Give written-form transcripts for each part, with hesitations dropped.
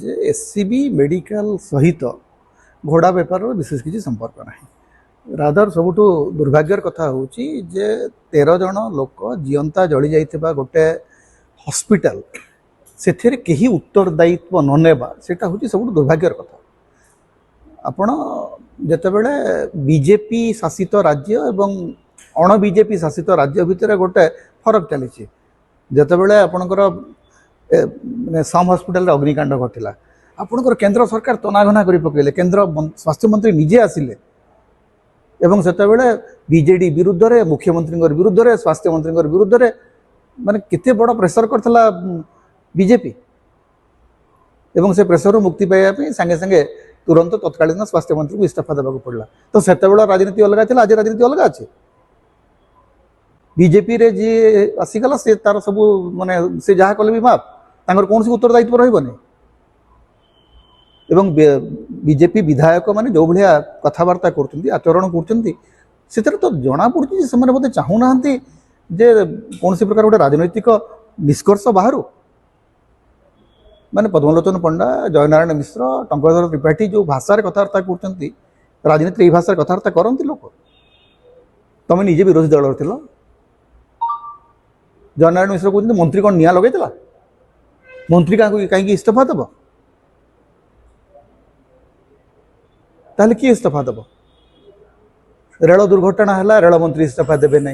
SCB medical सहित घोड़ा बेपार विशेष किसी संपर्क ना रादर सबुठ दुर्भाग्यर कथा हूँ जे 13 जन लोक जीवंता जली जाइथिबा गोटे हॉस्पिटल से कहीं उत्तरदायित्व न नेबा सेटा हूँ सब दुर्भाग्यर कथा। आपण जेतेबेले बीजेपी शासित राज्य एवं अण बीजेपी शासित राज्य भितर गोटे फरक चली जेतेबेले आपणकर साम हॉस्पिटल अग्निकांड घटिला आपणकर केंद्र सरकार तनाघना कर पकड़े केंद्र स्वास्थ्य मंत्री निजे आसिले एवं सेतेबेले बीजेडी विरुद्ध रे मुख्यमंत्री विरुद्ध रे स्वास्थ्य मंत्री विरुद्ध रे माने केते बड़ प्रेसर करथला बीजेपी एवं से प्रेसर मुक्ति पाइबा संगे संगे तुरंत तत्कालीन स्वास्थ्य मंत्री को इस्तीफा देवा पड़ा। तो सेतेबेले राजनीति अलग थी आज राजनीति अलग अच्छे बीजेपी रे जी आसीगला से तार सब माने से जहाँ कले भी माप तांकर कौन सी उत्तरदायित्व रहिबनी एवं बीजेपी विधायक माने जो भलिया कथबार्ता करछंती आचरण करछंती सेतर तो जना पड़ुछि से माने बोते चाहू नाहंती जे कौन सी प्रकार गोटे राजनैतिक निष्कर्ष बाहर माने पद्मलोचन पंडा जयनारायण मिश्र टंकधर त्रिपाठी जो भाषा कथबार्ता करछंती राजनीति ए भाषा कथबार्ता करंती लोक तमे निजे विरोधी दल थिलो जयनारायण मिश्र कहते मंत्री कौन निया लगे मंत्री कहीं इस्तीफा दब ताहले किए इस्तीफा दब रेल दुर्घटना है रेल मंत्री इस्तीफा देवे ना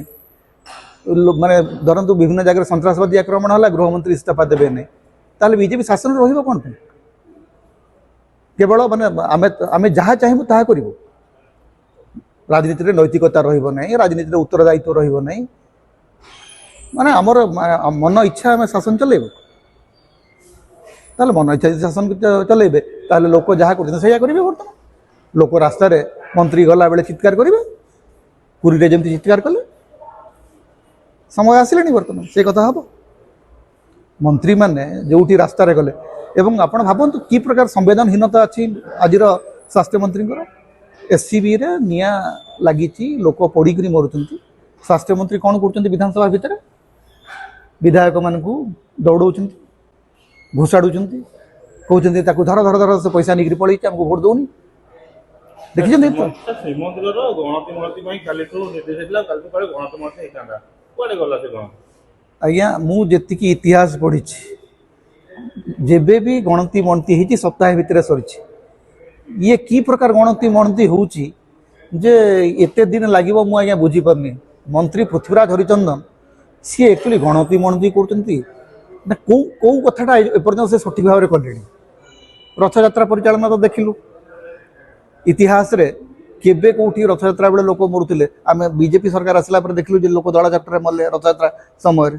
माने धरतु विभिन्न जगह सन्त्रासवादी आक्रमण है गृहमंत्री इस्तीफा देवे ना ताहले बीजेपी शासन रहिबो कोन केवल माने आमे जहाँ चाहबू ताहा करिवो राजनीति रे नैतिकता रहिबो नै राजनीति रे उत्तरदायित्व रहिबो नै माने आमर मन इच्छा आम शासन चलेबे ताले मन इच्छा शासन चलेबे ताले लोक जहाँ कर बर्तमान लोक रास्ता रे मंत्री गला बेले चित्कार करेंगे पुरी रे जमती चित्कार कले समय आसिले बर्तमान से कथा हम मंत्री माने जोटी रास्ता रे गले एवं आपण भावतु कि प्रकार संवेदनहीनता अच्छी आज स्वास्थ्य मंत्री एससीबी रे निया लगी लोक पड़ी मरुंट स्वास्थ्य मंत्री कौन कर विधानसभा भितर विधायक मान दौड़ घोषाड़ू कहते धर धर धर से पैसा निकरी पलि आमको भोट दौनी देखिए आज्ञा मुझे इतिहास पढ़ी जेबे भी गणति मणति होती सप्ताह भितर सरी ये की प्रकार गणति मणति होची जे एते दिन लगे मुझे बुझीपारनी मंत्री पृथ्वीराज हरिचंदन सी एक्चुअली गणति मणति कर कौ कथाटा एपर्यंत से सठिक भाव में कले रथयात्रा परिचालन तो देखिलु इतिहास रे केबे कोठी रथयात्रा बेले लोक मरुले आम बीजेपी सरकार आसला देखिलु जे लोक दला यात्रा मल्ले रथयात्रा समय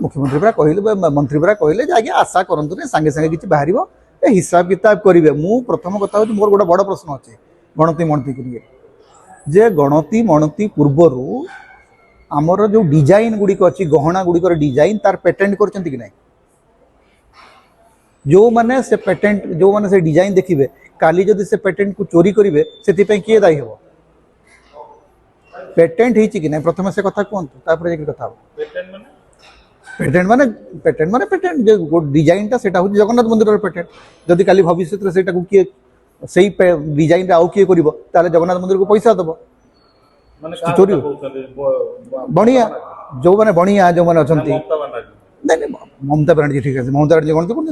मुख्यमंत्री पूरा कहले मंत्री पूरा कहले आगे आशा करंतु संगे संगे किछि बाहर हिसाब किताब करेंगे मु प्रथम कथा हूँ मोर गोटे बड़ प्रश्न अच्छे गणति मणति करेंगे जे गणति मणति पूर्वर आमर जो डिजाइन गुड़िक अच्छी गहना गुड़िकर डिजाइन तार पेटेंट करछंती कि नहीं जो माने से पेटेंट जो माने से डिजाइन देखिए काली जदि से पेटेंट को चोरी करेंगे से किए दायी हम पेटेंट होती कि नहीं प्रथम से कथा कहतु तापर कथा पेटेंट माने पेटेंट जो डिजाइन टा सेटा होची जगन्नाथ मंदिर पेटेंट जदि काली भविष्य रे सेटा को किए सही डिजाइन आउ किए करिवो ताले जगन्नाथ मंदिर को पैसा दबो माने चोरी बणिया जो माने बणिया जो माने अछंती नहीं ममता बनर्जी ठीक है ममता बनर्जी कोन